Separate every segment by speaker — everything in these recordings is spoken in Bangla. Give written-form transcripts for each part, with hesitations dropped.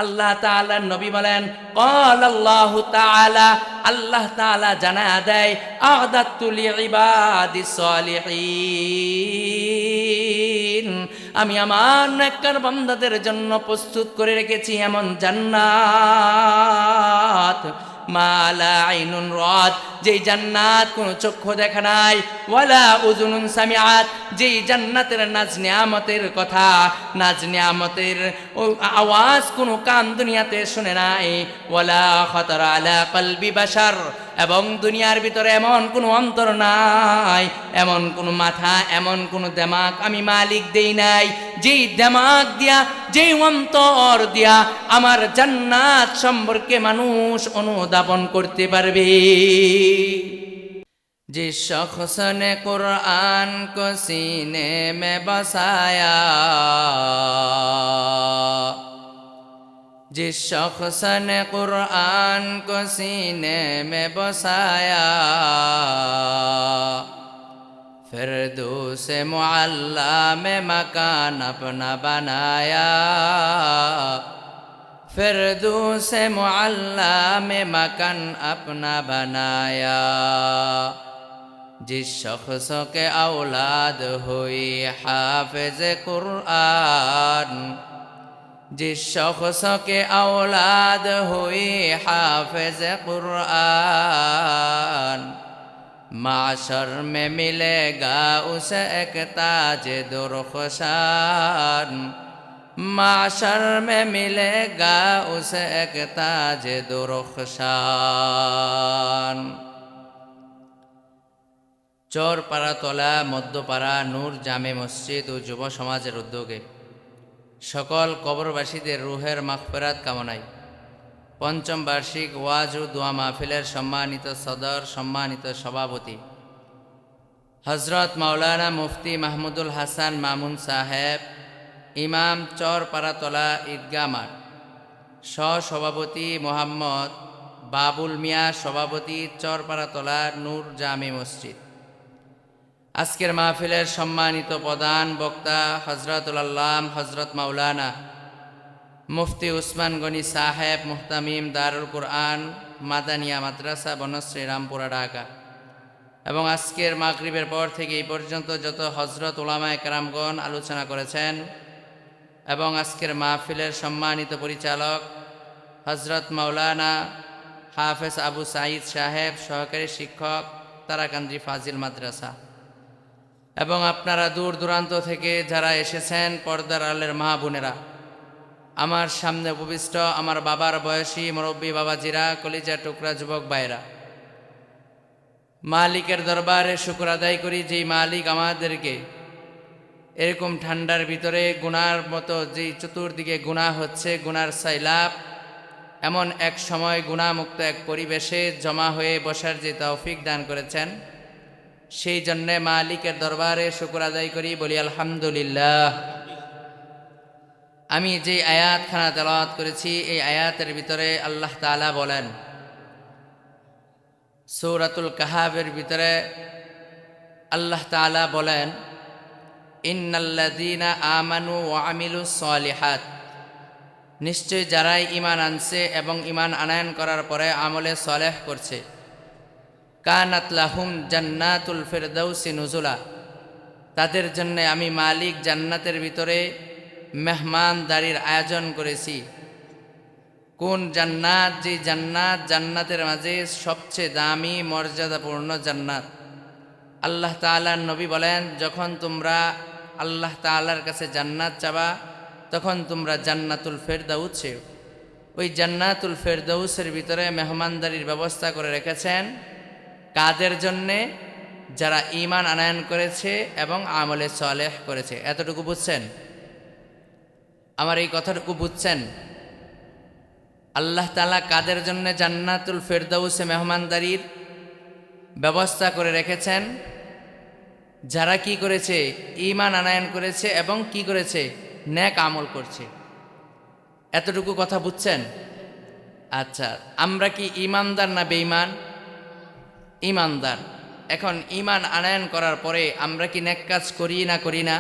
Speaker 1: আল্লাহ তাআলার নবী বলেন, ক্বালাল্লাহু তাআলা, আল্লাহ তাআলা জানায়া দেয়, আ'দাতু লিইবাদিস সালিহিন, আমি আমার নেককার বান্দাদের জন্য প্রস্তুত করে রেখেছি এমন জান্নাত, মা লা আইনুন রাত, যেই জান্নাত কোনো চক্ষু দেখা নাই, ওয়ালা উযুনুন সামিআত, যেই জান্নাতের নাজ নিয়ামতের কথা, নাজ নিয়ামতের আওয়াজ কোনো কান দুনিয়াতে শুনে নাই, ওয়ালা খাতারা আলা কলবি বাশার, এবং দুনিয়ার ভিতরে এমন কোনো অন্তর নাই, এমন কোনো মাথা, এমন কোনো দেমাগ আমি মালিক দেই নাই, যেই দেমাগ দিয়া, যেই অন্তর দিয়া আমার জান্নাত সম্পর্কে মানুষ অনুধাবন করতে পারবে। जिस शख्स ने कुरान को सीने में बसाया, जिस शख्स ने कुरान को सीने में बसाया, फिरदौस मुअल्ला में मकान अपना बनाया, फिरदौस मुअल्ला में मकान अपना बनाया, जिस शख्स के औलाद हुई हाफिज कुरान, जिस शख्स के औलाद हुई हाफिज कुरान, माशर में मिलेगा उसे एक ताज दुर्खशान, माशर में मिलेगा उसे एक ताज दुर्खशान। চরপাড়াতলা মধ্যপাড়া নূর জামে মসজিদ ও যুব সমাজের উদ্যোগে সকল কবরবাসীদের রুহের মাগফিরাত কামনায় পঞ্চম বার্ষিক ওয়াজ ও দোয়া মাহফিলের সম্মানিত সদর, সম্মানিত সভাপতি হযরত মাওলানা মুফতি মাহমুদুল হাসান মামুন সাহেব, ইমাম চরপাড়াতলা ঈদগাহ মাঠ, সভাপতি মোহাম্মদ বাবুল মিয়া, সভাপতি চরপাড়াতলা নূর জামে মসজিদ। আজকের মাহফিলের সম্মানিত প্রধান বক্তা হযরতুল আল্লাম হযরত মাওলানা মুফতি উসমান গনি সাহেব, মুহতামিম দারুল কুরআন মাদানিয়া মাদ্রাসা বনশ্রী রামপুরা ঢাকা, এবং আজকের মাগরিবের পর থেকে এই পর্যন্ত যত হযরত উলামায়ে কেরামগণ আলোচনা করেছেন, এবং আজকের মাহফিলের সম্মানিত পরিচালক হযরত মাওলানা হাফেজ আবু সাঈদ সাহেব, সহকারী শিক্ষক তারাকান্দি ফাজিল মাদ্রাসা, এবং আপনারা দূর দূরান্ত থেকে যারা এসেছেন, পর্দার আলের মা বোনেরা, আমার সামনে উপবিষ্ট আমার বাবার বয়সী মুরব্বী বাবাজিরা, কলিজা টুকরা যুবক ভাইরা, মালিকের দরবারে শুকর আদায় করি, যেই মালিক আমাদেরকে এরকম ঠান্ডার ভিতরে গুনার মতো, যেই চতুর্দিকে গুনাহ হচ্ছে, গুনার সাইলাব, এমন এক সময় গুনাহমুক্ত এক পরিবেশে জমা হয়ে বসার যে তৌফিক দান করেছেন, সেই জন্যে মালিকের দরবারে শুকর আদায় করি, বলি আলহামদুলিল্লাহ। আমি যে আয়াতখানা তেলাওয়াত করেছি, এই আয়াতের ভিতরে আল্লাহ তাআলা বলেন, সূরাতুল কাহাফের ভিতরে আল্লাহ তাআলা বলেন, ইন্নাল্লাযীনা আমানু ওয়া আমিলুস সালিহাত, নিশ্চয় যারাই ঈমান আনছে এবং ঈমান আনয়ন করার পরে আমলে সালেহ করছে, কানাত লাহুম জান্নাতুল ফিরদাউসি নুজুলা, তাদের জন্য আমি মালিক জান্নাতের ভিতরে মেহমানদারির আয়োজন করেছি। কোন জান্নাত? যে জান্নাত জান্নাতের মাঝে সবচেয়ে দামি মর্যাদাপূর্ণ জান্নাত। আল্লাহ তাআলার নবী বলেন, যখন তোমরা আল্লাহ তাআলার কাছে জান্নাত চাবা, তখন তোমরা জান্নাতুল ফেরদাউস চেও। ওই জান্নাতুল ফেরদাউসের ভিতরে মেহমানদারির ব্যবস্থা করে রেখেছেন কাদের জন্যে? যারা ঈমান আনয়ন করেছে এবং আমলে সালেহ করেছে। এতটুকু বুঝছেন? আমার এই কথাটুকু বুঝছেন? আল্লাহ তাআলা কাদের জন্য জান্নাতুল ফেরদাউসে মেহমানদারির ব্যবস্থা করে রেখেছেন? যারা কি করেছে? ঈমান আনয়ন করেছে এবং কি করেছে? নেক আমল করছে। এতটুকু কথা বুঝছেন? আচ্ছা, আমরা কি ঈমানদার না বেঈমান? ঈমানদার। এখন ঈমান আনয়ন করার পরে আমরা কি নেক কাজ করি না করি না?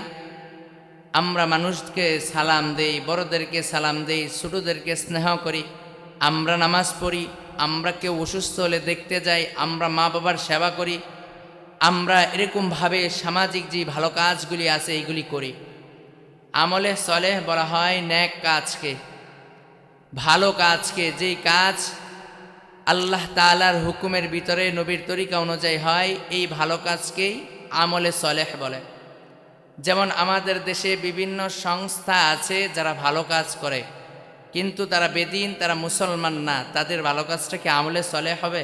Speaker 1: আমরা মানুষকে সালাম দেই, বড়দেরকে সালাম দেই, ছোটদেরকে স্নেহ করি, আমরা নামাজ পড়ি, আমরা কেউ অসুস্থ হলে দেখতে যাই, আমরা মা বাবার সেবা করি, আমরা এরকমভাবে সামাজিক যে ভালো কাজগুলি আছে এইগুলি করি। আমলে সলেহ বলা হয় নেক কাজকে, ভালো কাজকে, যেই কাজ আল্লাহ তাআলার হুকুমের ভিতরে নবীর তরিকা অনুযায়ী হয়, এই ভালো কাজকেই আমলে সলেহ বলে। যেমন আমাদের দেশে বিভিন্ন সংস্থা আছে যারা ভালো কাজ করে, কিন্তু তারা বেদিন, তারা মুসলমান না, তাদের ভালো কাজটা কি আমলে সলেহ হবে?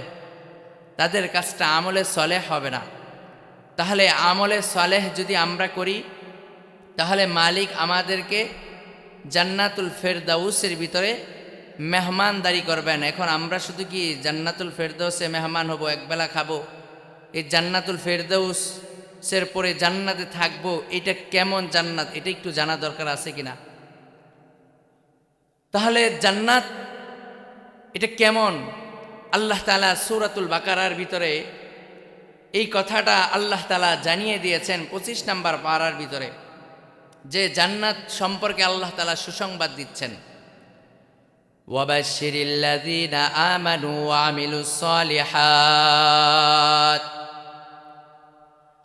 Speaker 1: তাদের কাজটা আমলে সলেহ হবে না। তাহলে আমলে সলেহ যদি আমরা করি, তাহলে মালিক আমাদেরকে জান্নাতুল ফেরদাউসের ভিতরে মেহমানদারি করবেন। এখন আমরা শুধু কি জান্নাতুল ফেরদাউসে মেহমান হব, একবেলা খাবো, এই জান্নাতুল ফেরদাউসের পরে জান্নাতে থাকবো, এটা কেমন জান্নাত এটা একটু জানা দরকার আছে কিনা? তাহলে জান্নাত এটা কেমন? আল্লাহ তাআলা সূরাতুল বাকারার ভিতরে এই কথাটা আল্লাহ তাআলা জানিয়ে দিয়েছেন 25 নম্বর পারার ভিতরে, যে জান্নাত সম্পর্কে আল্লাহ তাআলা সুসংবাদ দিচ্ছেন। ওয়াবাশশিরিল্লাযীনা আমানু ওয়া আমিলুস সালিহাত,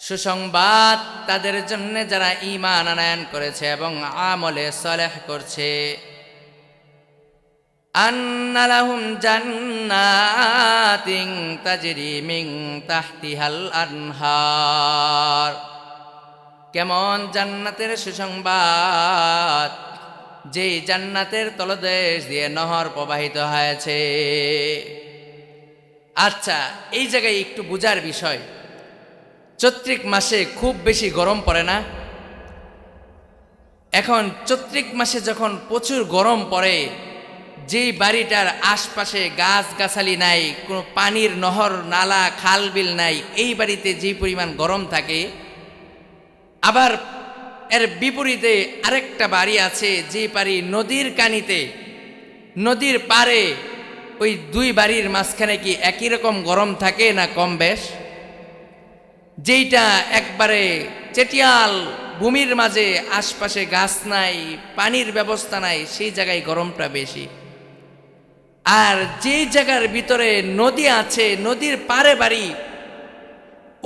Speaker 1: সুসংবাদ তাদের জন্য যারা ঈমান আনয়ন করেছে এবং আমলে সালেহ করছে। আন্না লাহুম জান্নাতিন তাজরি মিন তাহতিহাল আনহার, কেমন জান্নাতের সুসংবাদ, যেই জান্নাতের তলদেশ দিয়ে নহর প্রবাহিত হয়েছে। আচ্ছা, এই জায়গায় একটু বুঝার বিষয়, চৈত্রিক মাসে খুব বেশি গরম পড়ে না? এখন চৈত্রিক মাসে যখন প্রচুর গরম পড়ে, যেই বাড়িটার আশপাশে গাছ গাছালি নাই, কোনো পানির নহর নালা খাল বিল নাই, এই বাড়িতে যে পরিমাণ গরম থাকে, আবার এর বিপরীতে আরেকটা বাড়ি আছে, যে বাড়ি নদীর কানিতে, নদীর পারে, ওই দুই বাড়ির মাঝখানে কি একই রকম গরম থাকে না কম বেশ? যেইটা একবারে চেটিয়াল ভূমির মাঝে, আশপাশে গাছ নাই, পানির ব্যবস্থা নাই, সেই জায়গায় গরমটা বেশি। আর যেই জায়গার ভিতরে নদী আছে, নদীর পারে বাড়ি,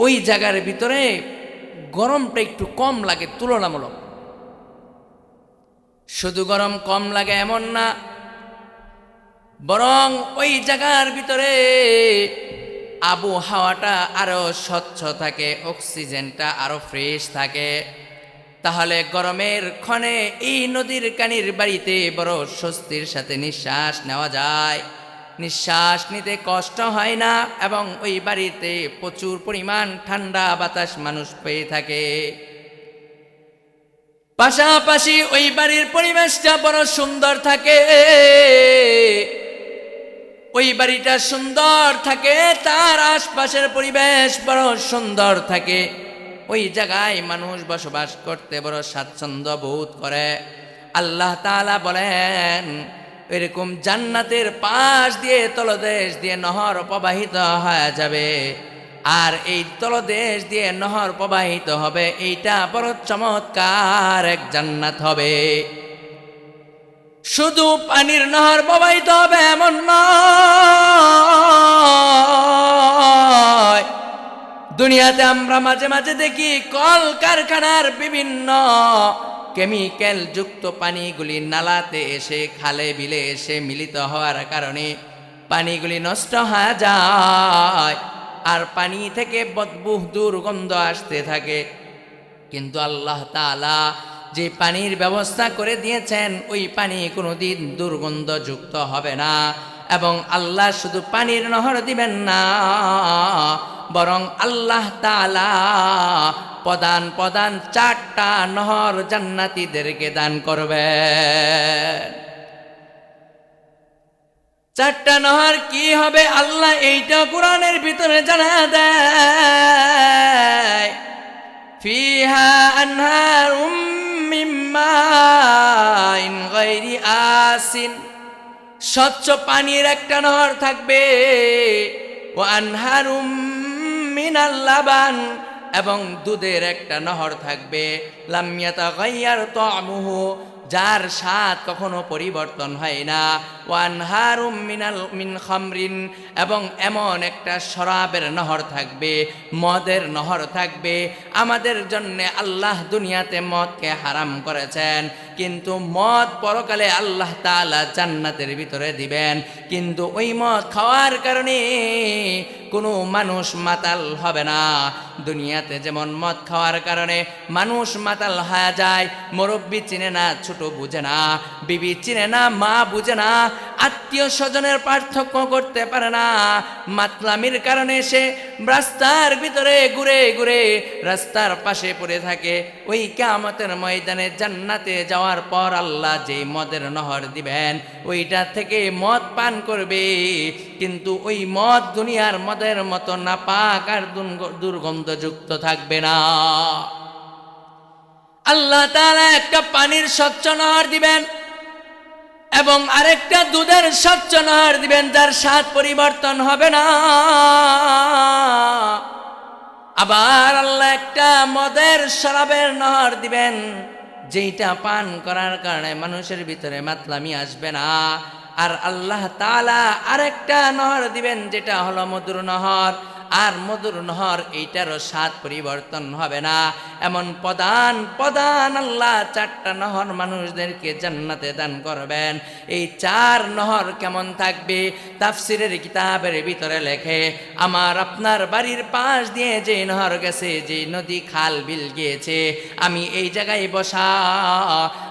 Speaker 1: ওই জায়গার ভিতরে গরমটা একটু কম লাগে তুলনামূলক। শুধু গরম কম লাগে এমন না, বরং ওই জায়গার ভিতরে আবহাওয়াটা আরো স্বচ্ছ থাকে, অক্সিজেনটা আরো ফ্রেশ থাকে। তাহলে গরমের ক্ষণে এই নদীর কানির বাড়িতে বড় স্বস্তির সাথে নিঃশ্বাস নেওয়া যায়, নিঃশ্বাস নিতে কষ্ট হয় না, এবং ওই বাড়িতে প্রচুর পরিমাণ ঠান্ডা বাতাস মানুষ পেয়ে থাকে। পাশাপাশি ওই বাড়ির পরিবেশটা বড় সুন্দর থাকে, ওই বাড়িটা সুন্দর থাকে, তার আশপাশের পরিবেশ বড় সুন্দর থাকে, ওই জায়গায় মানুষ বসবাস করতে বড় স্বাচ্ছন্দ্য বোধ করে। আল্লাহ তাআলা বলেন, এরকম জান্নাতের পাশ দিয়ে তলদেশ দিয়ে নহর প্রবাহিত হয়ে যাবে, আর এই তলদেশ দিয়ে নহর প্রবাহিত হবে, এইটা বড় চমৎকার এক জান্নাত হবে। শুধু পানির নহর প্রবাহিত হবে এমন নয়, দুনিয়াতে আমরা মাঝে মাঝে দেখি কল কারখানার বিভিন্ন কেমিক্যাল যুক্ত পানিগুলি নালাতে এসে, খালে বিলে এসে মিলিত হওয়ার কারণে পানিগুলি নষ্ট হয়ে যায়, আর পানি থেকে বদবু দুর্গন্ধ আসতে থাকে। কিন্তু আল্লাহ তাআলা যে পানির ব্যবস্থা করে দিয়েছেন, ওই পানি কোনোদিন দুর্গন্ধযুক্ত হবে না। এবং আল্লাহ শুধু পানির নহর দিবেন না, বরং আল্লাহ তাআলা প্রধান প্রধান 4টা নহর জান্নাতীদেরকে দান করবেন। 4টা নহর কি হবে আল্লাহ এইটা কোরআনের ভিতরে জানা দেয়। ফিহা আনহারুম মিন মাইন গায়রি আসিন, স্বচ্ছ পানির একটা নহর থাকবে। ওয়া আনহারুম মিনাল লাবান, এবং দুধের একটা নহর থাকবে, লাম ইয়াতাগায়্যার তা'মুহু, যার স্বাদ কখনো পরিবর্তন হয় না, ওয়ানহারুম মিন খামরিন, এবং এমন একটা শরাবের নহর থাকবে, মদের নহর থাকবে। আমাদের জন্য আল্লাহ দুনিয়াতে মদকে হারাম করেছেন, কিন্তু মদ পরকালে আল্লাহ তাআলা জান্নাতের ভিতরে দিবেন। কিন্তু ওই মদ খাওয়ার কারণে কোনো মানুষ মাতাল হবে না। দুনিয়াতে যেমন মদ খাওয়ার কারণে মানুষ মাতাল হয়ে যায়, মুরব্বি চিনে না, ছোট বুঝে না, বিবি চিনে না, মা বুঝে না, আত্মীয় স্বজনের পার্থক্য করতে পারে না। মাতলামির কারণে সে রাস্তার ভিতরে ঘুরে ঘুরে রাস্তার পাশে পড়ে থাকে। ওই কিয়ামতের ময়দানে জান্নাতে যাওয়ার পর আল্লাহ যেই মদের নহর দিবেন, ওইটা থেকে মদ পান করবে, কিন্তু ওই মদ দুনিয়ার মদের মতো নাপাক আর দুর্গন্ধযুক্ত থাকবে না। আল্লাহ তাআলা একটা পানির স্বচ্ছ নহর দিবেন এবং আরেকটা দুধের স্বচ্ছ নহর দিবেন, যার স্বাদ পরিবর্তন হবে না। আবার আল্লাহ একটা মদের শরাবের নহর দিবেন, যেইটা পান করার কারণে মানুষের ভিতরে মাতলামি আসবে না। আর আল্লাহ তাআলা আরেকটা নহর দিবেন, যেটা হলো মধুর নহর। আর মধুর নহর এইটারও স্বাদ পরিবর্তন হবে না। এমন প্রধান প্রধান আল্লাহ চারটা নহর মানুষদেরকে জান্নাতে দান করবেন। এই চার নহর কেমন থাকবে? তাফসিরের কিতাবের ভিতরে লেখে, আমার আপনার বাড়ির পাশ দিয়ে যে নহর গেছে, যে নদী খাল বিল গিয়েছে, আমি এই জায়গায় বসা,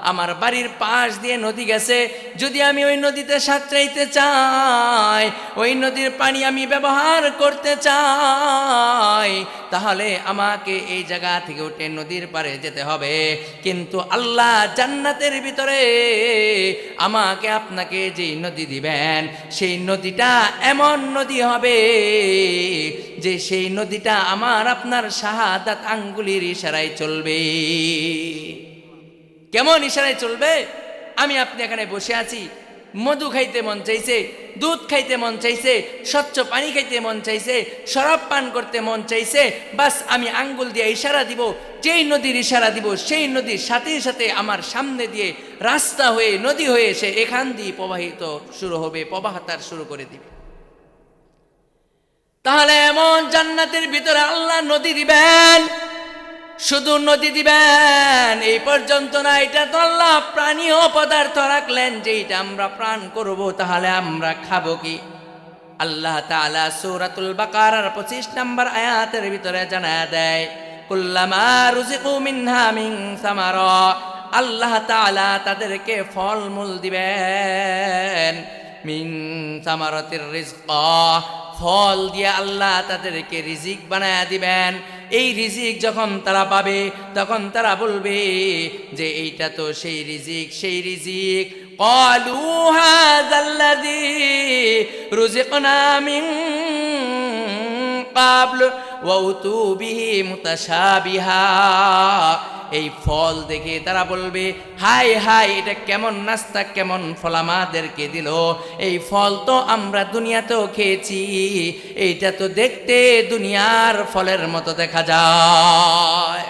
Speaker 1: আমার বাড়ির পাশ দিয়ে নদী গেছে, যদি আমি ওই নদীতে সাঁতরাইতে চাই, ওই নদীর পানি আমি ব্যবহার করতে চাই, তাহলে আমাকে এই জায়গা থেকে উঠে নদীর পারে যেতে হবে। কিন্তু আল্লাহ জান্নাতের ভিতরে আমাকে আপনাকে যে নদী দিবেন, সেই নদীটা এমন নদী হবে যে সেই নদীটা আমার আপনার শাহাদাত আঙ্গুলির ইশারায় চলবে। কেমন ইশারায় চলবে? আমি আপনি এখানে বসে আছি, মধু খাইতে মন চাইছে, দুধ খাইতে মন চাইছে, স্বচ্ছ পানি খাইতে মন চাইছে, শরাব পান করতে মন চাইছে, বাস আমি আঙ্গুল দিয়ে ইশারা দিব, যেই নদীর ইশারা দিব সেই নদীর সাথে সাথে আমার সামনে দিয়ে রাস্তা হয়ে নদী হয়ে এসে এখান দিয়ে প্রবাহিত শুরু হবে, প্রবাহতার শুরু করে দিবে। তাহলে এমন জান্নাতের ভিতরে আল্লাহ নদী দিবেন, শুধু নদী দিবেন এই পর্যন্ত না, এটা তো আল্লাহ প্রাণীয় পদার্থ রাখলেন, যেইটা আমরা প্রাণ করব, তাহলে আমরা খাবো কি? আল্লাহ তাআলা সূরাতুল বাকারার 25 নম্বর আয়াতের ভিতরে জানায় দেয়, কুল্লামা রুজিকু মিনহা মিন সামারা, আল্লাহ তাআলা তাদেরকে ফলমূল দিবেন, মিন সামারাতির রিজকা, ফল দিয়ে আল্লাহ তাদেরকে রিজিক বানায় দিবেন। এই রিজিক যখন তারা পাবে, তখন তারা বলবে যে এইটা তো সেই রিজিক, সেই রিজিক। ক্বালু হাযাল্লাযী রুজিকনা মিন ক্বাবলু ওয়া উতু বিহি মুতাশাবিহা, এই ফল দেখে তারা বলবে, হাই হাই, এটা কেমন নাস্তা, কেমন ফল আমাদেরকে দিল, এই ফল তো আমরা দুনিয়াতেও খেয়েছি, এইটা তো দেখতে দুনিয়ার ফলের মতো দেখা যায়।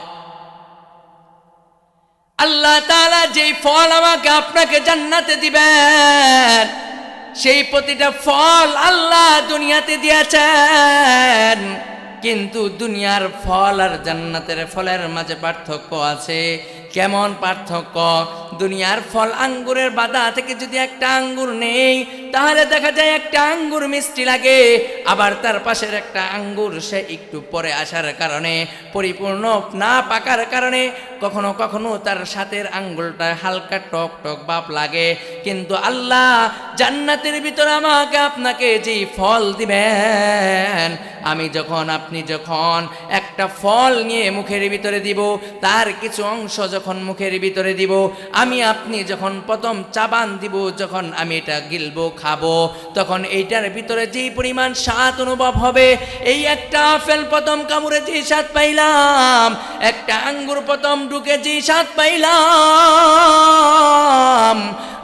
Speaker 1: আল্লাহ তাআলা যেই ফল আমাকে আপনাকে জান্নাতে দিবেন, সেই প্রতিটা ফল আল্লাহ দুনিয়াতে দিয়েছেন, কিন্তু দুনিয়ার ফল আর জান্নাতের ফলের মাঝে পার্থক্য আছে। কেমন পার্থক্য? দুনিয়ার ফল আঙ্গুরের বাদা থেকে যদি একটা আঙ্গুর নেই, তাহলে দেখা যায় একটা আঙ্গুর মিষ্টি লাগে, আবার তার পাশের একটা আঙ্গুর সে একটু পরে আসার কারণে, পরিপূর্ণ না পাকার কারণে কখনো কখনো তার সাথের আঙ্গুলটা হালকা টক টক ভাব লাগে। কিন্তু আল্লাহ জান্নাতের ভিতরে আমাকে আপনাকে যে ফল দিবেন, আমি যখন, আপনি যখন একটা ফল নিয়ে মুখের ভিতরে দিব, তার কিছু অংশ যখন মুখের ভিতরে দিব, আমি আপনি যখন প্রথম চাবান দিব, যখন আমি এটা গিলবো, খাবো, তখন এইটার ভিতরে যেই পরিমাণ স্বাদ অনুভব হবে, এই একটা আপেল প্রথম কামড়ে যে স্বাদ পাইলাম, একটা আঙ্গুর প্রথম ঢুকে যে স্বাদ পাইলাম,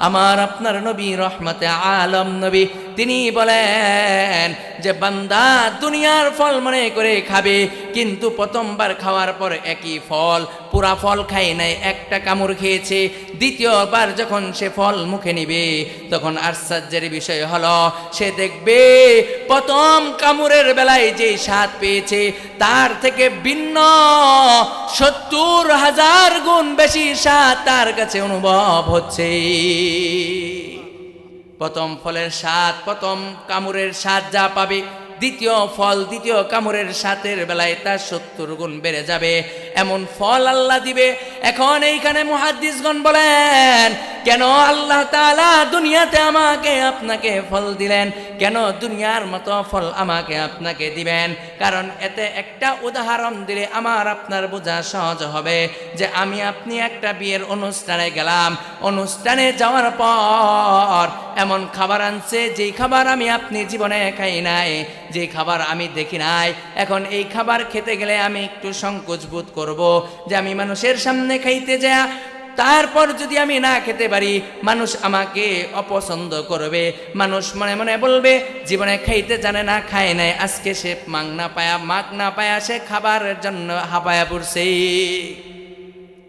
Speaker 1: আমার আপনার নবী রহমতে আলম নবী তিনি বলেন যে বান্দা দুনিয়ার ফল মনে করে খাবে, কিন্তু প্রথমবার খাওয়ার পর একই ফল, পুরা ফল খায় নাই, একটা কামড় খেয়েছে। দ্বিতীয়বার যখন সে ফল মুখে নিবে তখন আশ্চর্যের বিষয় হলো সে দেখবে প্রথম কামড়ের বেলায় যে স্বাদ পেয়েছে তার থেকে ভিন্ন 70,000 গুণ বেশি স্বাদ তার কাছে অনুভব হচ্ছে। প্রথম ফলের স্বাদ, প্রথম কামড়ের স্বাদ যা পাবে, দ্বিতীয় ফল, দ্বিতীয় কামড়ের স্বাদের বেলায় তার 70 গুণ বেড়ে যাবে, এমন ফল আল্লাহ দিবে। এখন এইখানে মুহাদ্দিসগণ বলেন কেন আল্লাহ তাআলা দুনিয়াতে আমাকে আপনাকে ফল দিলেন, কেন দুনিয়ার মতো ফল আমাকে আপনাকে দিবেন? কারণ এতে একটা উদাহরণ দিলে আমার আপনার বোঝা সহজ হবে যে আমি আপনি একটা বিয়ের অনুষ্ঠানে গেলাম, অনুষ্ঠানে যাওয়ার পর এমন খাবার আনছে যেই খাবার আমি আপনি জীবনে খাই নাই, যে খাবার আমি দেখি নাই। এখন এই খাবার খেতে গেলে আমি একটু সংকোচ বোধ করব যে আমি মানুষের সামনে খাইতে যা, তারপর যদি আমি না খেতে পারি মানুষ আমাকে অপছন্দ করবে, মানুষ মনে মনে বলবে জীবনে খাইতে জানে না, খায় নাই, আজকে সে মাগ না পায়া সে খাবারের জন্য হাঁপায়া পড়ছে।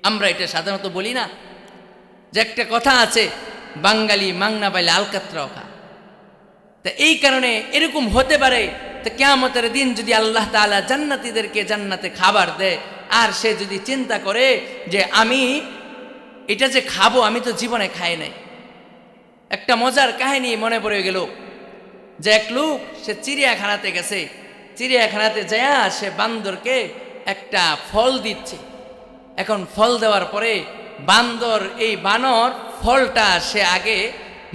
Speaker 1: আমরা এটা সাধারণত বলি না যে একটা কথা আছে, বাঙালি মাগ না পাইলে আলকাতরাও খা। তা এই কারণে এরকম হতে পারে। তো কিয়ামতের দিন যদি আল্লাহ তাআলা জান্নাতীদেরকে জান্নাতে খাবার দেয় আর সে যদি চিন্তা করে যে আমি এটা যে খাবো আমি তো জীবনে খাই নাই। একটা মজার কাহিনী মনে পড়ে গেল যে এক লোক সে চিড়িয়াখানাতে গেছে, চিড়িয়াখানাতে যায় সে বান্দরকে একটা ফল দিচ্ছে। এখন ফল দেওয়ার পরে বান্দর, এই বানর ফলটা সে আগে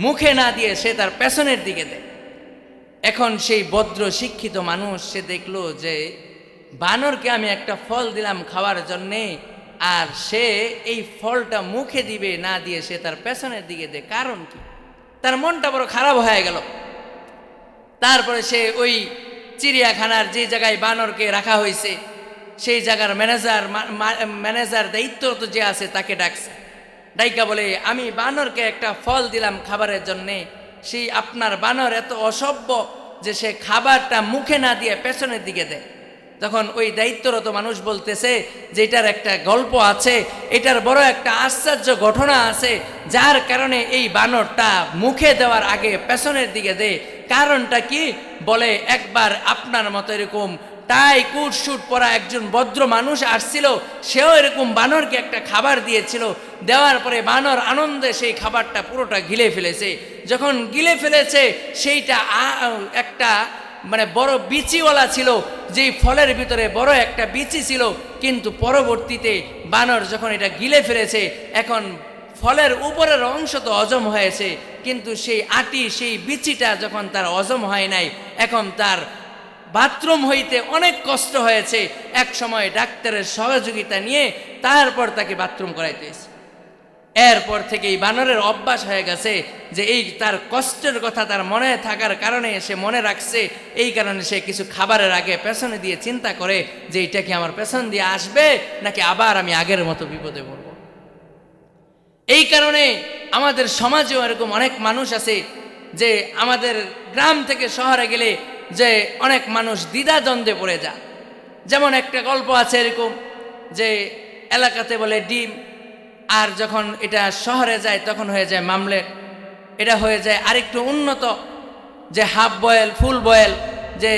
Speaker 1: মুখে না দিয়ে সে তার পেছনের দিকে দেয়। এখন সেই ভদ্র শিক্ষিত মানুষ সে দেখলো যে বানরকে আমি একটা ফল দিলাম খাওয়ার জন্যে, আর সে এই ফলটা মুখে দিবে না দিয়ে সে তার পেছনের দিকে দেয়, কারণ কি? তার মনটা বড় খারাপ হয়ে গেল। তারপরে সে ওই চিড়িয়াখানার যে জায়গায় বানরকে রাখা হয়েছে সেই জায়গার ম্যানেজার দায়িত্বরত যে আছে তাকে ডাকছে। ডাইকা বলে আমি বানরকে একটা ফল দিলাম খাবারের জন্যে, সেই আপনার বানর এত অসভ্য যে সে খাবারটা মুখে না দিয়ে পেছনের দিকে দেয়। তখন ওই দায়িত্বরত মানুষ বলতেছে যে এটার একটা গল্প আছে, এটার বড় একটা আশ্চর্য ঘটনা আছে, যার কারণে এই বানরটা মুখে দেওয়ার আগে পেছনের দিকে দেয়। কারণটা কি? বলে একবার আপনার মতো এরকম টাই কুট শুট পরা একজন ভদ্র মানুষ আসছিল, সেও এরকম বানরকে একটা খাবার দিয়েছিল। দেওয়ার পরে বানর আনন্দে সেই খাবারটা পুরোটা গিলে ফেলেছে। যখন গিলে ফেলেছে সেইটা একটা মানে বড় বিচিওয়ালা ছিল, যেই ফলের ভিতরে বড় একটা বিচি ছিল। কিন্তু পরবর্তীতে বানর যখন এটা গিলে ফেলেছে, এখন ফলের উপরের অংশ তো হজম হয়েছে, কিন্তু সেই আটি, সেই বিচিটা যখন তার হজম হয় নাই, এখন তার বাথরুম হইতে অনেক কষ্ট হয়েছে। এক সময় ডাক্তারের সহযোগিতা নিয়ে তারপর তাকে বাথরুম করাইতে হয়েছে। এরপর থেকে এই বানরের অভ্যাস হয়ে গেছে যে এই তার কষ্টের কথা তার মনে থাকার কারণে সে মনে রাখছে, এই কারণে সে কিছু খাবারের আগে পেছনে দিয়ে চিন্তা করে যে এটা কি আমার পেছন দিয়ে আসবে নাকি আবার আমি আগের মতো বিপদে পড়ব। এই কারণে আমাদের সমাজেও এরকম অনেক মানুষ আছে যে আমাদের গ্রাম থেকে শহরে গেলে যে অনেক মানুষ দ্বিধাদ্বন্দ্বে পড়ে যায়। যেমন একটা গল্প আছে এরকম যে এলাকাতে বলে ডিম, আর যখন এটা শহরে যায় তখন হয়ে যায় মামলেট, এটা হয়ে যায় আরেকটু উন্নত যে হাফ বয়েল, ফুল বয়েল, যে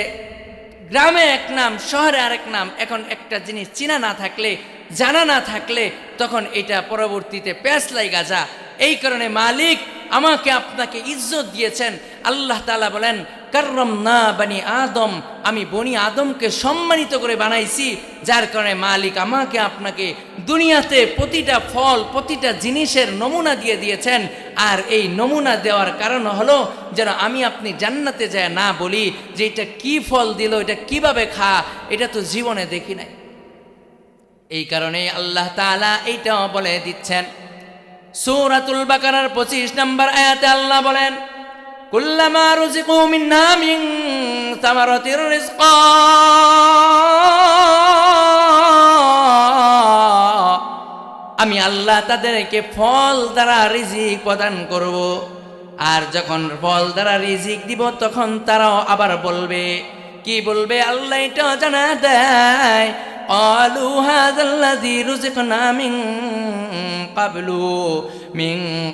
Speaker 1: গ্রামে এক নাম শহরে আরেক নাম। এখন একটা জিনিস চিনা না থাকলে, জানা না থাকলে তখন এটা পরবর্তীতে প্যাঁচ লাইগা যা। এই কারণে মালিক আমাকে আপনাকে ইজ্জত দিয়েছেন। আল্লাহ তাআলা বলেন কাররামনা বনি আদম, আমি বনি আদমকে সম্মানিত করে বানাইছি, যার কারণে মালিক আমাকে আপনাকে দুনিয়াতে প্রতিটা ফল, প্রতিটা জিনিসের নমুনা দিয়ে দিয়েছেন। আর এই নমুনা দেওয়ার কারণ হলো যেন আমি আপনি জান্নাতে যায় না বলি যে এটা কি ফল দিল, এটা কিভাবে খা, এটা তো জীবনে দেখি নাই। এই কারণে আল্লাহ তাআলা এইটাও বলে দিচ্ছেন। সূরাতুল বাকারার 25 নম্বর আয়াতে আল্লাহ বলেন কুল্লামা রুজিকু মিন্হা মিন সামারাতির রিজকা আমি আল্লাহ তাদেরকে ফল দ্বারা রিজিক প্রদান করব। আর যখন ফল দ্বারা রিজিক দিব তখন তারাও আবার বলবে, কি বলবে? আল্লাহ এটা জানা দেয়, ক্বালু হাযাল্লাযী রুযিকনা মিন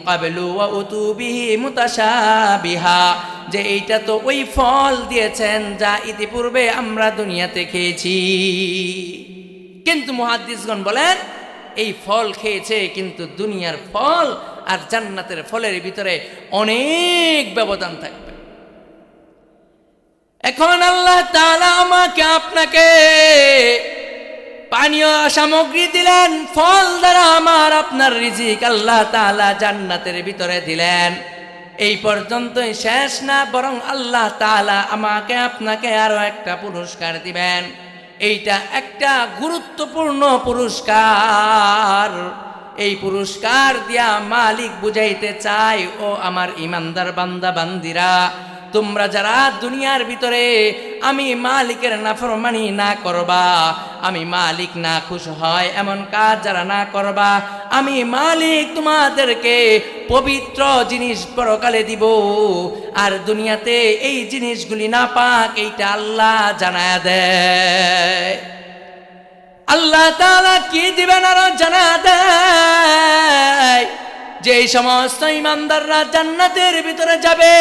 Speaker 1: ক্বাবলু ওয়া উতু বিহি মুতাশাবিহা, যে এইটা তো ওই ফল দিয়েছেন যা ইতিপূর্বে আমরা দুনিয়াতে খেয়েছি। কিন্তু মুহাদ্দিসগণ বলেন এই ফল খেয়েছে, কিন্তু দুনিয়ার ফল আর জান্নাতের ফলের ভিতরে অনেক ব্যবধান থাকবে। এখন আল্লাহ তাআলা আমাকে আপনাকে পানীয় সামগ্রী দিলেন, ফল দ্বারা আমার আপনার রিজিক আল্লাহ তাআলা জান্নাতের ভিতরে দিলেন। এই পর্যন্তই শেষ না, বরং আল্লাহ তাআলা আমাকে আপনাকে আরো একটা পুরস্কার দিবেন। এইটা একটা গুরুত্বপূর্ণ পুরস্কার। এই পুরস্কার দিয়া মালিক বুঝাইতে চাই, ও আমার ইমানদার বান্দা বান্দিরা, তোমরা যারা দুনিয়ার ভিতরে আমি মালিকের নাফরমানি না করবা, আমি মালিক না খুশ হয় এমন কাজ যারা না করবা, আমি মালিক তোমাদেরকে পবিত্র জিনিস পরকালে দিব। আর দুনিয়াতে এই জিনিসগুলি না পাক, এইটা আল্লাহ জানায়া দেয়। আল্লাহ তাআলা কি দিবেন আরো জানা দেয়, যে এই সমস্ত ইমানদাররা জান্নাতের ভিতরে যাবে,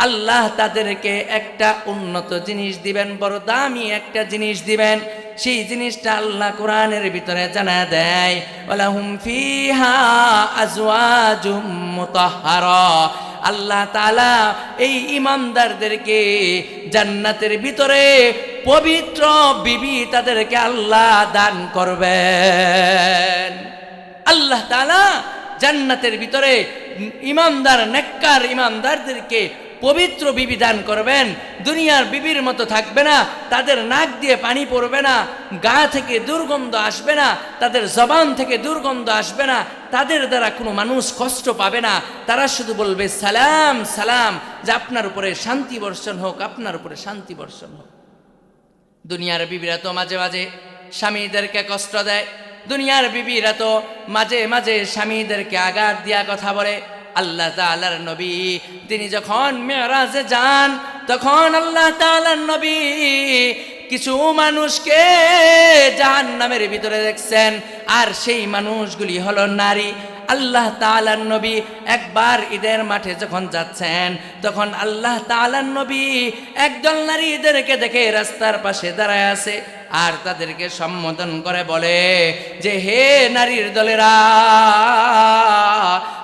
Speaker 1: আল্লাহ তাদেরকে একটা উন্নত জিনিস দিবেন, বড় দামি একটা জিনিস দিবেন। সেই জিনিসটা আল্লাহ কোরআনের ভিতরে জানা দেয়, ওয়ালাহুম ফিহা আজওয়াজুম মুতাহহারা। আল্লাহ তাআলা এই ইমানদারদেরকে জান্নাতের ভিতরে পবিত্র বিবি তাদেরকে আল্লাহ দান করবেন। আল্লাহ তাআলা জান্নাতের ভিতরে ইমানদার নেককার ইমানদারদেরকে পবিত্র বিবি দান করবেন। দুনিয়ার বিবির মতো থাকবে না, তাদের নাক দিয়ে পানি পড়বে না, গা থেকে দুর্গন্ধ আসবে না, তাদের জবান থেকে দুর্গন্ধ আসবে না, তাদের দ্বারা কোনো মানুষ কষ্ট পাবে না। তারা শুধু বলবে সালাম সালাম, যে আপনার উপরে শান্তি বর্ষণ হোক, আপনার উপরে শান্তি বর্ষণ হোক। দুনিয়ার বিবিরা তো মাঝে মাঝে স্বামীদেরকে কষ্ট দেয়, দুনিয়ার বিবিরা তো মাঝে মাঝে স্বামীদেরকে আঘাত দিয়া কথা বলে। আল্লাহ তাআলার নবী তিনি যখন মেরাজে যান, তখন আল্লাহ তাআলার নবী কিছু মানুষকে জাহান্নামের ভিতরে দেখছেন, আর সেই মানুষগুলি হলো নারী। আল্লাহ তাআলার নবী একবার ঈদের মাঠে যখন যাচ্ছেন, তখন আল্লাহ তাআলার নবী একদল নারীদেরকে দেখে রাস্তার পাশে দাঁড়ায় আছে, আর তাদেরকে সম্বোধন করে বলে যে, হে নারীর দলেরা,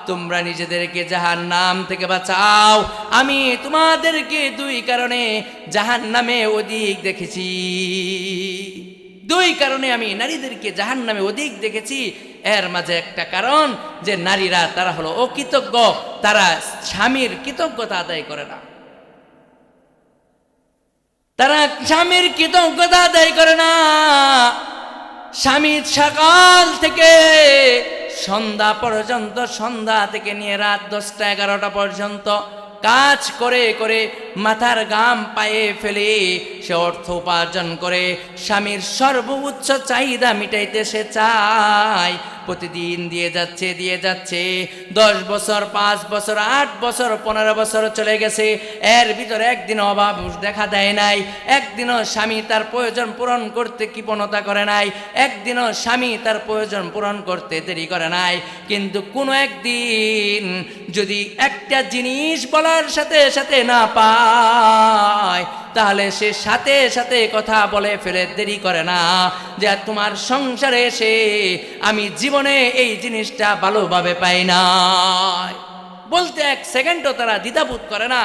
Speaker 1: তোমরা নিজেদেরকে জাহান্নাম থেকে বাঁচাও। আমি তোমাদেরকে দুই কারণে জাহান্নামে অধিক দেখেছি। দুই কারণে আমি নারীদেরকে জাহান্নামে অধিক দেখেছি। এর মাঝে একটা কারণ যে নারীরা তারা হলো অকৃতজ্ঞ, তারা স্বামীর কৃতজ্ঞতা আদায় করে না, তারা স্বামীর কৃতজ্ঞতা আদায় করে না। স্বামী সকাল থেকে সন্ধ্যা পর্যন্ত, সন্ধ্যা থেকে নিয়ে রাত 10টা-11টা পর্যন্ত কাজ করে করে মাথার ঘাম পায়ে ফেলে সে অর্থ উপার্জন করে স্বামীর সর্বোচ্চ চাহিদা মিটাইতে সে চায়। প্রতিদিন দিয়ে যাচ্ছে 10 বছর, 5 বছর, 8 বছর, 15 বছর চলে গেছে। এর ভিতরে একদিনও অভাব দেখা দেয় নাই, একদিনও স্বামী তার প্রয়োজন পূরণ করতে কৃপণতা করে নাই, একদিনও স্বামী তার প্রয়োজন পূরণ করতে দেরি করে নাই। কিন্তু কোনো একদিন যদি একটা জিনিস বলার সাথে সাথে না পায়, তাহলে সে সাথে সাথে কথা বলে ফেলে, দেরি করে না যে তোমার সংসারে এসে আমি জীবনে এই জিনিসটা ভালোভাবে পাই না, বলতে 1 সেকেন্ডও তারা দ্বিধাবোধ করে না।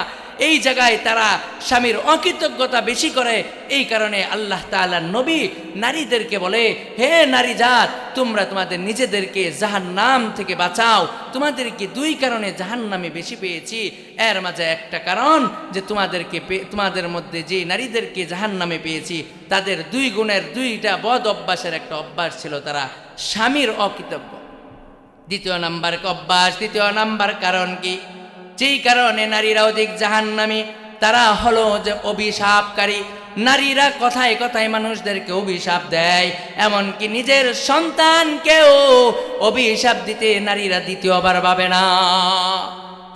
Speaker 1: এই জায়গায় তারা স্বামীর অকৃতজ্ঞতা বেশি করে। এই কারণে আল্লাহ তাআলার নবী নারীদেরকে বলে, হে নারী জাত, তোমরা তোমাদের নিজেদেরকে জাহান্নাম থেকে বাঁচাও। তোমাদেরকে 2 কারণে জাহান্নামে বেশি পেয়েছি। এর মাঝে একটা কারণ যে তোমাদের মধ্যে যে নারীদেরকে জাহান্নামে পেয়েছি, তাদের 2 গুণের 2টা বদ অভ্যাসের একটা অভ্যাস ছিল, তারা স্বামীর অকৃতজ্ঞ। দ্বিতীয় নাম্বার কারণ কি? যেই কারণে নারীরা অধিক জাহান্নামী, তারা হলো যে অভিশাপকারী। নারীরা কথায় কথায় মানুষদেরকে অভিশাপ দেয়, এমনকি নিজের সন্তানকেও অভিশাপ দিতে নারীরা দ্বিতীয়বার ভাবে না।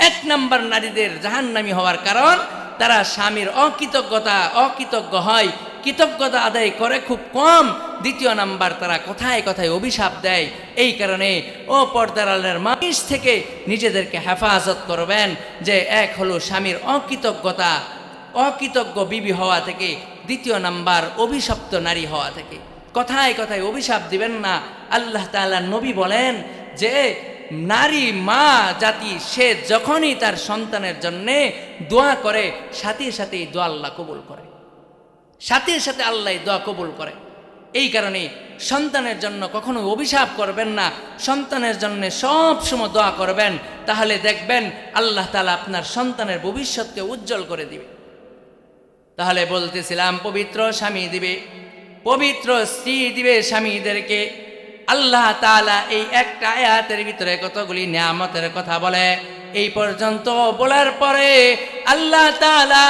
Speaker 1: এক নাম্বার নারীদের জাহান্নামী হওয়ার কারণ তারা স্বামীর অকৃতজ্ঞ হয়, কৃতজ্ঞতা আদায় করে খুব কম। দ্বিতীয় নাম্বার, তারা কথায় কথায় অভিশাপ দেয়। এই কারণে ও পর্দার আড়ালের মানুষ থেকে নিজেদেরকে হেফাজত করবেন, যে এক হলো স্বামীর অকৃতজ্ঞ বিবি হওয়া থেকে, দ্বিতীয় নাম্বার অভিশপ্ত নারী হওয়া থেকে। কথায় কথায় অভিশাপ দিবেন না। আল্লাহ তাআলা নবী বলেন যে নারী মা জাতি সে যখনই তার সন্তানের জন্যে দোয়া করে, সাথে সাথেই দোয়া আল্লাহ কবুল করে, সাথে সাথে আল্লাহ দোয়া কবুল করে। এই কারণে সন্তানের জন্য কখনো অভিশাপ করবেন না, সন্তানের জন্য সব সময় দোয়া করবেন। তাহলে দেখবেন আল্লাহ তাআলা আপনার সন্তানের ভবিষ্যৎকে উজ্জ্বল করে দিবে। তাহলে বলতেছিলাম, পবিত্র স্বামী দিবে, পবিত্র স্ত্রী দিবে স্বামীদেরকে। আল্লাহ তাআলা এই একটা আয়াতের ভিতরে কতগুলি নিয়ামতের কথা বলে। এই পর্যন্ত বলার পরে আল্লাহ তাআলা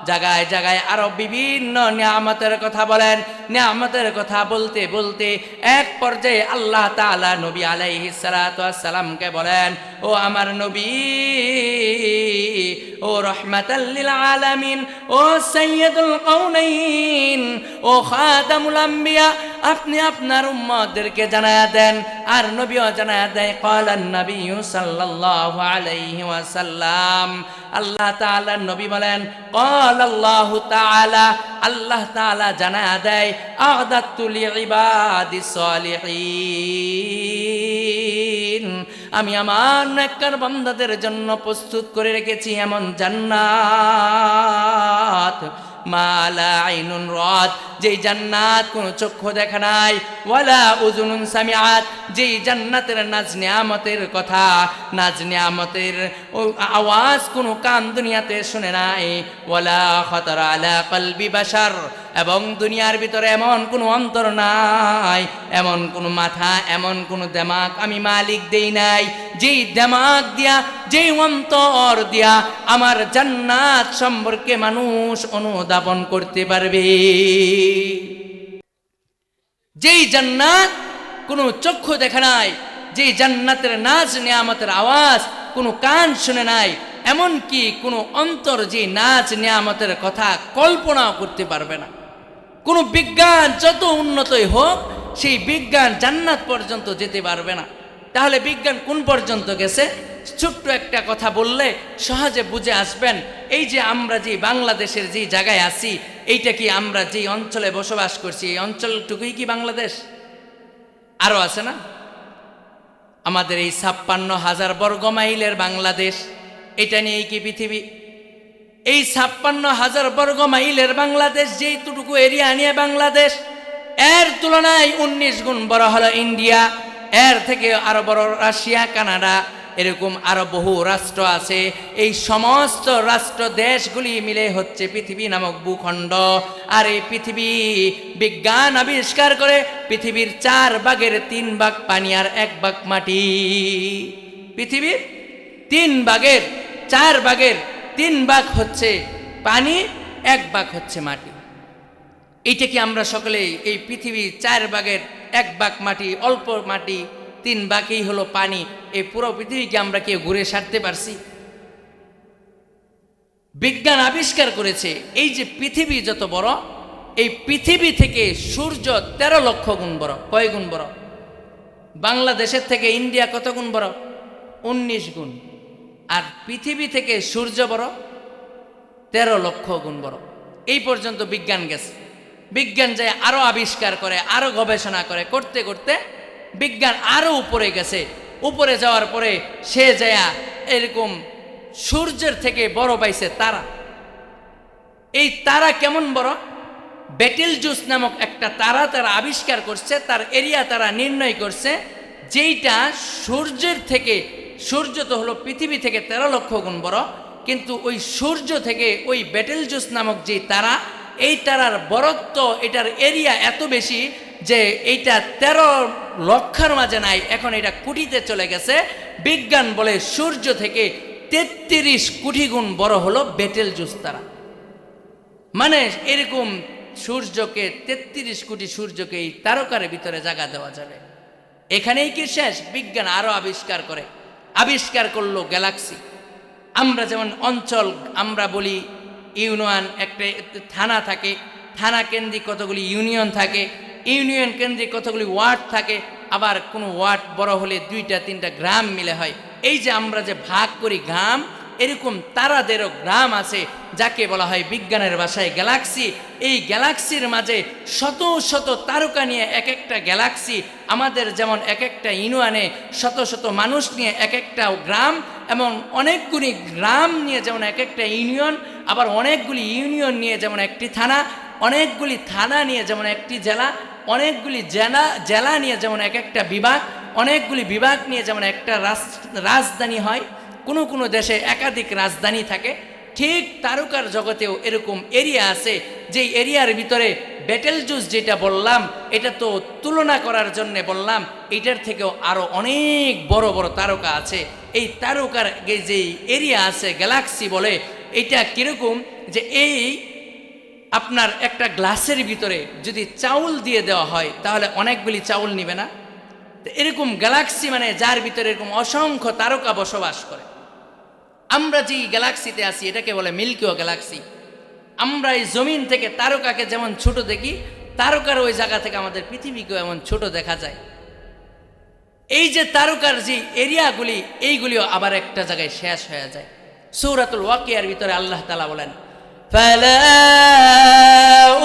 Speaker 1: জায়গায় জায়গায় আরো বিভিন্ন নিয়ামতের কথা বলেন। নিয়ামতের কথা বলতে বলতে এক পর্যায়ে আল্লাহ তাআলা নবী আলাইহিস সালাতু ওয়াস সালামকে বলেন, ও আমার নবী, ও রহমাতাল লিল আলামিন, ও সাইয়্যিদুল কাউনাইন, ও খাতামুল আম্বিয়া, আপনি আপনার উম্মতদেরকে জানায়া দেন। আর নবীও জানায়া দেয়, ক্বালান নবী সাল্লাল্লাহু আলাইহি ওয়াসাল্লাম, আল্লাহ তাআলা নবী বলেন, ক্বালাল্লাহু তাআলা, আল্লাহ তাআলা জানায়া দেয়, আ'দাতু লিইবাদিস সালিহিন, আমি আমার নেককার বান্দাদের জন্য প্রস্তুত করে রেখেছি এমন জান্নাত, মা লা আইনুন রাত, যেই জান্নাত কোন চক্ষু দেখা নাই, ওয়ালা উযুনুন সামিআত, যেই জান্নাতের নাজ নিয়ামতের কথা, নাজ নিয়ামতের আওয়াজ কোন কান দুনিয়াতে শুনে নাই, ওয়ালা খাতারা আলা কলবি বাশার, এবং দুনিয়ার ভিতরে এমন কোন অন্তর নাই, এমন কোন মাথা, এমন কোন দিমাগ আমি মালিক দেই নাই, যেই দিমাগ দিয়া, যেই অন্তর দিয়া আমার জান্নাত সম্পর্কে মানুষ অনুধাবন করতে পারবে। যেই জান্নাত কোনো চক্ষু দেখে নাই, যেই জান্নাতের নাজ নিয়ামতের আওয়াজ কোনো কান শুনে নাই, এমন কি কোনো অন্তর যে নাজ নিয়ামতের কথা কল্পনাও করতে পারবে না। কোনো বিজ্ঞান যত উন্নতই হোক, সেই বিজ্ঞান জান্নাত পর্যন্ত যেতে পারবে না। তাহলে বিজ্ঞান কোন পর্যন্ত গেছে? ছোট্ট একটা কথা বললে সহজে বুঝে আসবেন। এই যে আমরা যে বাংলাদেশের যে জায়গায় আছি, এইটা কি আমরা যে অঞ্চলে বসবাস করছি, এই অঞ্চলটুকুই কি বাংলাদেশ? আরো আছে না? আমাদের এই 56,000 বর্গ মাইলের বাংলাদেশ, এটা নিয়েই কি পৃথিবী? এই 56,000 বর্গ মাইলের বাংলাদেশ, যেইটুকু এরিয়া নিয়ে বাংলাদেশ, এর তুলনায় 19 গুণ বড় হলো ইন্ডিয়া, এর থেকে আরো বড় রাশিয়া, কানাডা, এরকম আরো বহু রাষ্ট্র আছে। এই সমস্ত রাষ্ট্র দেশগুলি মিলে হচ্ছে পৃথিবী নামক ভূখণ্ড। আর এই পৃথিবী বিজ্ঞান আবিষ্কার করে পৃথিবীর 4 ভাগের 3 ভাগ পানি আর 1 ভাগ মাটি। পৃথিবীর 3 ভাগের 4 ভাগের 3 ভাগ হচ্ছে পানি, 1 ভাগ হচ্ছে মাটি। এইটা কি আমরা সকলেই এই পৃথিবী 4 ভাগের 1 ভাগ মাটি, অল্প মাটি, 3 ভাগই হলো পানি, এই পুরো পৃথিবীকে আমরা কি ঘুরে সারতে পারছি? বিজ্ঞান আবিষ্কার করেছে এই যে পৃথিবী যত বড়, এই পৃথিবী থেকে সূর্য 13 লক্ষ গুণ বড়। কয় গুণ বড়? বাংলাদেশের থেকে ইন্ডিয়া কত গুণ বড়? 19 গুণ। আর পৃথিবী থেকে সূর্য বড় 13 লক্ষ গুণ বড়। এই পর্যন্ত বিজ্ঞান গেছে। বিজ্ঞান যায় আরো আবিষ্কার করে, আরো গবেষণা করে, করতে করতে বিজ্ঞান আরো উপরে গেছে। উপরে যাওয়ার পরে সে যায় এরকম সূর্যের থেকে বড় পাইছে তারা। এই তারা কেমন বড়? বেটেলজুস নামক একটা তারা তারা আবিষ্কার করছে, তার এরিয়া তারা নির্ণয় করছে, যেইটা সূর্যের থেকে, সূর্য তো হলো পৃথিবী থেকে 13 লক্ষ গুণ বড়, কিন্তু ওই সূর্য থেকে ওই বেটেলজুস নামক যে তারা, এই তারার বড়ত্ব, এটার এরিয়া এত বেশি যে এইটা 13 লক্ষের মাঝে নাই, এখন এটা কোটিতে চলে গেছে। বিজ্ঞান বলে সূর্য থেকে 33 কোটি গুণ বড় হলো বেটেলজুস তারা। মানে এরকম সূর্যকে ৩৩ কোটি সূর্যকে এই তারকার ভিতরে জায়গা দেওয়া যাবে। এখানেই কি শেষ? বিজ্ঞান আরো আবিষ্কার করলো গ্যালাক্সি। আমরা যেমন অঞ্চল, আমরা বলি ইউনিয়ন, একটা থানা থাকে, থানা কেন্দ্রিক কতগুলি ইউনিয়ন থাকে, ইউনিয়ন কেন্দ্রিক কতগুলি ওয়ার্ড থাকে, আবার কোনো ওয়ার্ড বড় হলে 2টা 3টা গ্রাম মিলে হয়। এই যে আমরা যে ভাগ করি গ্রাম, এরকম তারাদেরও গ্রাম আছে, যাকে বলা হয় বিজ্ঞানের ভাষায় গ্যালাক্সি। এই গ্যালাক্সির মাঝে শত শত তারকা নিয়ে এক একটা গ্যালাক্সি। আমাদের যেমন এক একটা ইউনিয়নে শত শত মানুষ নিয়ে এক একটা গ্রাম, এবং অনেকগুলি গ্রাম নিয়ে যেমন এক একটা ইউনিয়ন, আবার অনেকগুলি ইউনিয়ন নিয়ে যেমন একটি থানা, অনেকগুলি থানা নিয়ে যেমন একটি জেলা, অনেকগুলি জেলা নিয়ে যেমন এক একটা বিভাগ, অনেকগুলি বিভাগ নিয়ে যেমন একটা রাজধানী হয়। কোনো কোনো দেশে একাধিক রাজধানী থাকে। ঠিক তারকার জগতেও এরকম এরিয়া আছে, যেই এরিয়ার ভিতরে বেটেলজুস যেটা বললাম, এটা তো তুলনা করার জন্য বললাম, এটার থেকেও আরও অনেক বড় বড় তারকা আছে। এই তারকার যে এরিয়া আছে গ্যালাক্সি বলে, এটা কীরকম যে এই আপনার একটা গ্লাসের ভিতরে যদি চাউল দিয়ে দেওয়া হয় তাহলে অনেকগুলি চাউল নিবে না? এরকম গ্যালাক্সি মানে যার ভিতরে এরকম অসংখ্য তারকা বসবাস করে। আমরা যে গ্যালাক্সিতে আছি এটাকে বলে মিল্কি ওয়ে গ্যালাক্সি। আমরা এই জমিন থেকে তারকাকে যেমন ছোট দেখি, তারকার ওই জায়গা থেকে আমাদের পৃথিবীকেও এমন ছোট দেখা যায়। এই যে তারকার যে এরিয়াগুলি, এইগুলিও আবার একটা জায়গায় শেষ হয়ে যায়। সূরাতুল ওয়াকিয়ার ভিতরে আল্লাহ তাআলা বলেন, ফালা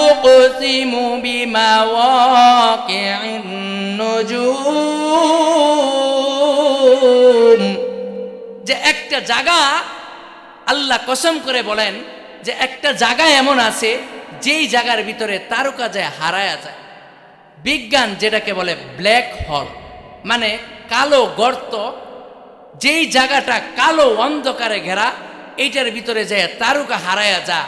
Speaker 1: উকসিমু বিমাওয়াকিন নুজুম, যে একটা জায়গা আল্লাহ কসম করে বলেন যে একটা জায়গা এমন আছে যেই জায়গার ভিতরে তারকা যায় হারায়া যায়। বিজ্ঞান যেটাকে বলে ব্ল্যাক হোল, মানে কালো গর্ত, যেই জায়গাটা কালো অন্ধকারে ঘেরা, এইটার ভিতরে যায় তারকা হারায়া যা।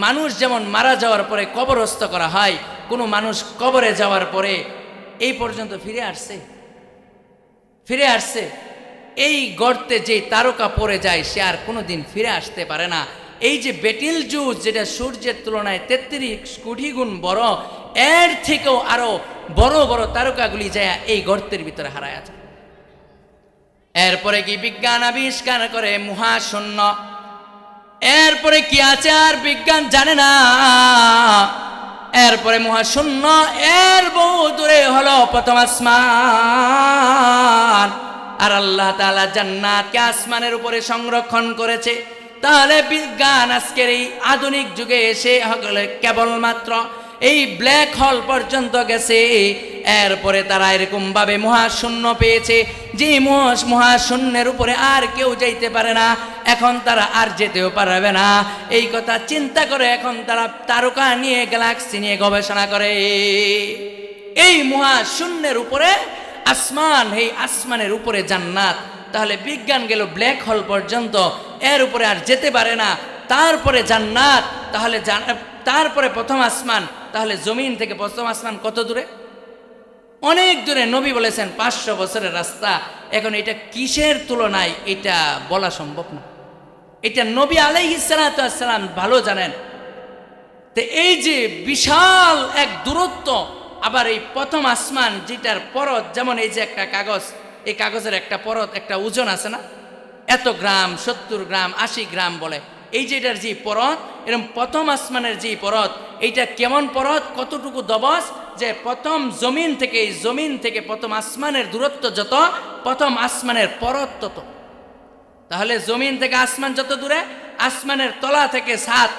Speaker 1: মানুষ যেমন মারা যাওয়ার পরে কবরস্থ করা হয়, কোনো মানুষ কবরে যাওয়ার পরে এই পর্যন্ত ফিরে আসছে, এই গর্তে যে তারকা পড়ে যায় সে আর কোনোদিন ফিরে আসতে পারে না। এই যে বেটেলজুস, যেটা সূর্যের তুলনায় 33 কোটি গুণ বড়, এর থেকেও আরো বড় বড় তারকাগুলি যায় এই গর্তের ভিতরে হারায় আছে। এরপরে কি বিজ্ঞান আবিষ্কার করে মহাশূন্য। এরপরে কি আছে আর বিজ্ঞান জানে না। এরপরে মহাশূন্য, এর বহু দূরে হলো প্রথম আসমান। আর আল্লাহ তাআলা জান্নাতকে আসমানের উপরে সংরক্ষণ করেছে। তাহলে বিজ্ঞান আজকের এই আধুনিক যুগে এসে কেবলমাত্র এই ব্ল্যাক হোল পর্যন্ত গেছে। এরপরে তারা এরকম ভাবে মহাশূন্য পেয়েছে, যে মহাশূন্যের উপরে আর কেউ যাইতে পারে না, এখন তারা আর যেতেও পারবে না। এই কথা চিন্তা করে এখন তারা তারকা নিয়ে, গ্যালাক্সি নিয়ে গবেষণা করে। এই মহাশূন্যের উপরে আসমান, এই আসমানের উপরে জান্নাত। তাহলে বিজ্ঞান গেল ব্ল্যাক হোল পর্যন্ত, এর উপরে আর যেতে পারে না। তারপরে জান্নাত, তাহলে তারপরে প্রথম আসমান। তাহলে জমিন থেকে প্রথম আসমান কত দূরে? অনেক দূরে। নবী বলেছেন 500 বছরের রাস্তা। এখন এটা কিসের তুলনায়, এটা বলা সম্ভব না। এটা নবী আলাইহিস সালাতু ওয়াস সালাম ভালো জানেন। তো এই যে বিশাল এক দূরত্ব, আবার এই প্রথম আসমান যেটার পরত, যেমন এই যে একটা কাগজ, এই কাগজের একটা পরত, একটা ওজন আছে না, এত গ্রাম, 70 গ্রাম, 80 গ্রাম বলে। এই যে এটার যে পরত, এরকম প্রথম আসমানের যে পরত, এইটা কেমন পরত, কতটুকু দবস, যে প্রথম জমিন থেকে, এই জমিন থেকে প্রথম আসমানের দূরত্ব যত, প্রথম আসমানের পরত তত। তাহলে জমিন থেকে আসমান যত দূরে, আসমানের তলা থেকে ছাদ,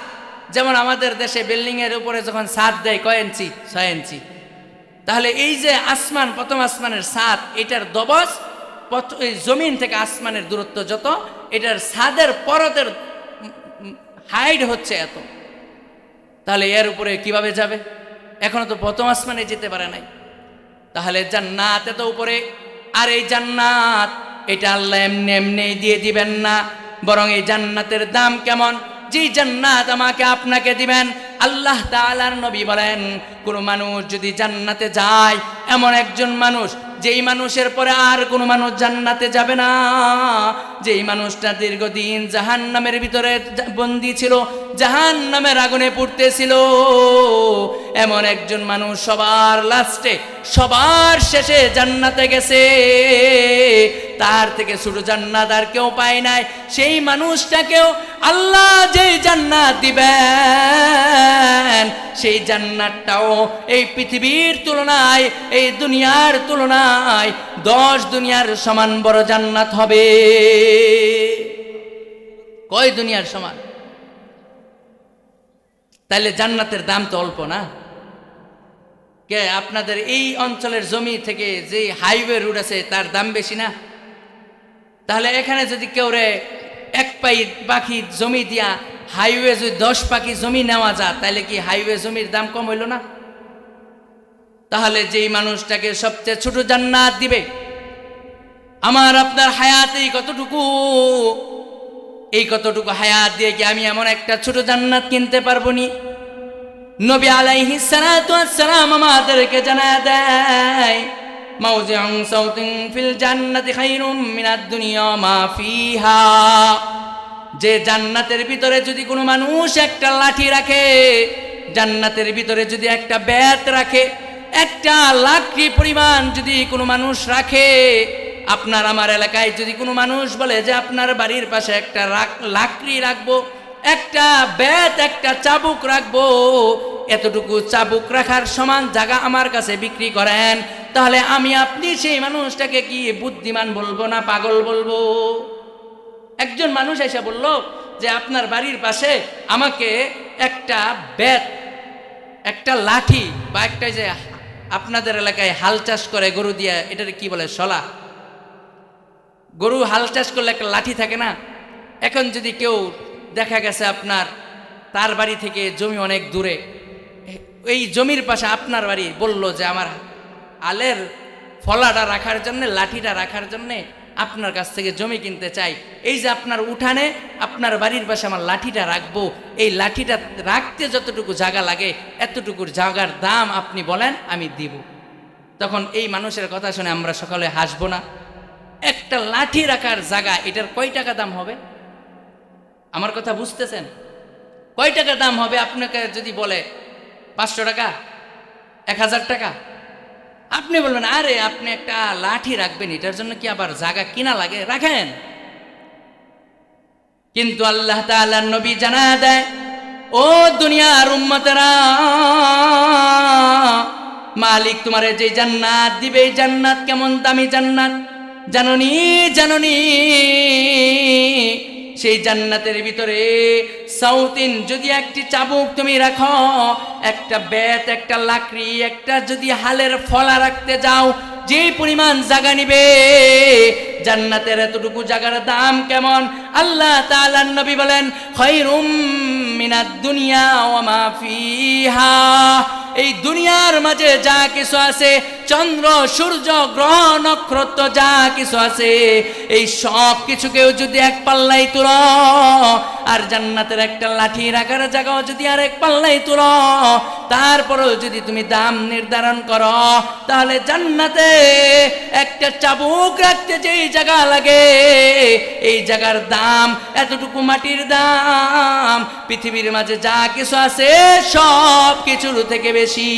Speaker 1: যেমন আমাদের দেশে বিল্ডিং এর উপরে যখন ছাদ দেয় কয় ইঞ্চি? 6 ইঞ্চি। তাহলে এই যে আসমান, প্রথম আসমানের ছাদ, এটার দবস এই জমিন থেকে আসমানের দূরত্ব যত, এটার ছাদের পরতের হাইট হচ্ছে এত। তাহলে এর উপরে কিভাবে যাবে? এখনো তো প্রথম আসমানে যেতে পারে নাই। তাহলে জান্নাত এত উপরে। আর এই জান্নাত, এটা আল্লাহ এমনি এমনি দিয়ে দিবেন না, বরং এই জান্নাতের দাম কেমন? যে জান্নাত আমাকে আপনাকে দিবেন। আল্লাহ তাআলার নবী বলেন, কোন মানুষ যদি জান্নাতে যায়, এমন একজন মানুষ যেই মানুষের পরে আর কোনো মানুষ জান্নাতে যাবে না, যেই মানুষটা দীর্ঘদিন জাহান্নামের ভিতরে বন্দী ছিল, জাহান্নামের আগুনে পুড়তেছিল, এমন একজন মানুষ সবার লাস্টে, সবার শেষে জান্নাতে গেছে, তার থেকে ছোট জান্নাত আর কেউ পায় নাই। সেই মানুষটাকেও আল্লাহ যেই জান্নাত দিবেন, সেই জান্নাতটাও এই পৃথিবীর তুলনায়, এই দুনিয়ার তুলনায় 10 দুনিয়ার সমান বড় জান্নাত হবে। কয় দুনিয়ার সমান? তাইলে জান্নাতের দাম তো অল্প না। কে আপনাদের এই অঞ্চলের জমি থেকে যে হাইওয়ে রোড আছে তার দাম বেশি না? তাহলে এখানে যদি কেউ রে 1 পাখি জমি দিয়া হাইওয়ে যদি 10 পাখি জমি নেওয়া যায়, তাহলে কি হাইওয়ে জমির দাম কম হইল না? তাহলে যেই মানুষটাকে সবচেয়ে ছোট জান্নাত দিবে, আমার আপনার হায়াত এই কতটুকু হায়াত দিয়ে কি আমি এমন একটা ছোট জান্নাত কিনতে পারবো নি? নবী আলাইহিস সালাতু ওয়াস সালাম আমাদেরকে জানায় দেয়, মাউজিউন সাউতিন ফিল জান্নাতি খায়রুম মিনাদ দুনিয়া মা ফিহা। যে জান্নাতের ভিতরে যদি কোনো মানুষ একটা লাঠি রাখে, জান্নাতের ভিতরে যদি একটা বেত রাখে, একটা লাকড়ি পরিমাণ যদি কোনো মানুষ রাখে, আপনার আমার এলাকায় যদি কোনো মানুষ বলে যে আপনার বাড়ির পাশে একটা লাকড়ি রাখবো, একটা বেত, একটা চাবুক রাখবো, এতটুকু চাবুক রাখার সমান জায়গা আমার কাছে বিক্রি করেন, তাহলে আমি আপনি সেই মানুষটাকে কি বুদ্ধিমান বলবো না পাগল বলবো? একজন মানুষ এসে বলল যে আপনার বাড়ির পাশে আমাকে একটা বেত, একটা লাঠি, বা একটা যে আপনাদের এলাকায় হাল চাষ করে গরু দিয়ে, এটার কি বলে, শলা, গরু হাল চাষ করলে একটা লাঠি থাকে না? এখন যদি কেউ দেখা গেছে আপনার তার বাড়ি থেকে জমি অনেক দূরে, এই জমির পাশে আপনার বাড়ি, বলল যে আমার আলের ফলাটা রাখার জন্য, লাঠিটা রাখার জন্য আপনার কাছ থেকে জমি কিনতে চাই, এই যে আপনার উঠানে আপনার বাড়ির পাশে আমার লাঠিটা রাখবো, এই লাঠিটা রাখতে যতটুকু জায়গা লাগে এতটুকুর জায়গার দাম আপনি বলেন, আমি দিব। তখন এই মানুষের কথা শুনে আমরা সকলে হাসবো না? একটা লাঠি রাখার জায়গা, এটার কয় টাকা দাম হবে? আমার কথা বুঝতেছেন? কয় টাকা দাম হবে? আপনাকে যদি বলে 500 টাকা, 1000 টাকা, আপনি বলবেন আরে আপনি একটা লাঠি রাখবেন, এটার জন্য কি আবার জায়গা কিনা লাগে? রাখেন। কিন্তু আল্লাহ তাআলার নবী জানায়া দেয়, ও দুনিয়ার উম্মতেরা, মালিক তোমারে যে জান্নাত দিবে, এই জান্নাত কেমন দামি জান্নাত জাননি? সেই জান্নাতের ভিতরে সাউতিন যদি একটি চাবুক তুমি রাখো, একটা বেত, একটা লাকড়ি, একটা যদি হালের ফলা রাখতে যাও, যে পরিমাণ জায়গা নিবে, জান্নাতের এতটুকু জায়গার দাম কেমন? আল্লাহ তাআলার নবী বলেন, খায়রুম মিনাদ দুনিয়া ওয়া মা ফিহা। এই দুনিয়ার মাঝে যা কিছু আছে, চন্দ্র, সূর্য, গ্রহ, নক্ষত্র, যা কিছু আছে, এই সব কিছুকেও যদি এক পাল্লায় তুলো, আর জান্নাতের একটা লাঠি রাখার জায়গাও যদি আর এক পাল্লায় তুলো, তারপরেও যদি তুমি দাম নির্ধারণ করো, তাহলে জান্নাতে একটা চাবুক রাখতে যেই জায়গা লাগে, এই জায়গার দাম এতটুকু মাটির দাম পৃথিবীর মাঝে যা কিছু আছে সব কিছুর থেকে বেশি।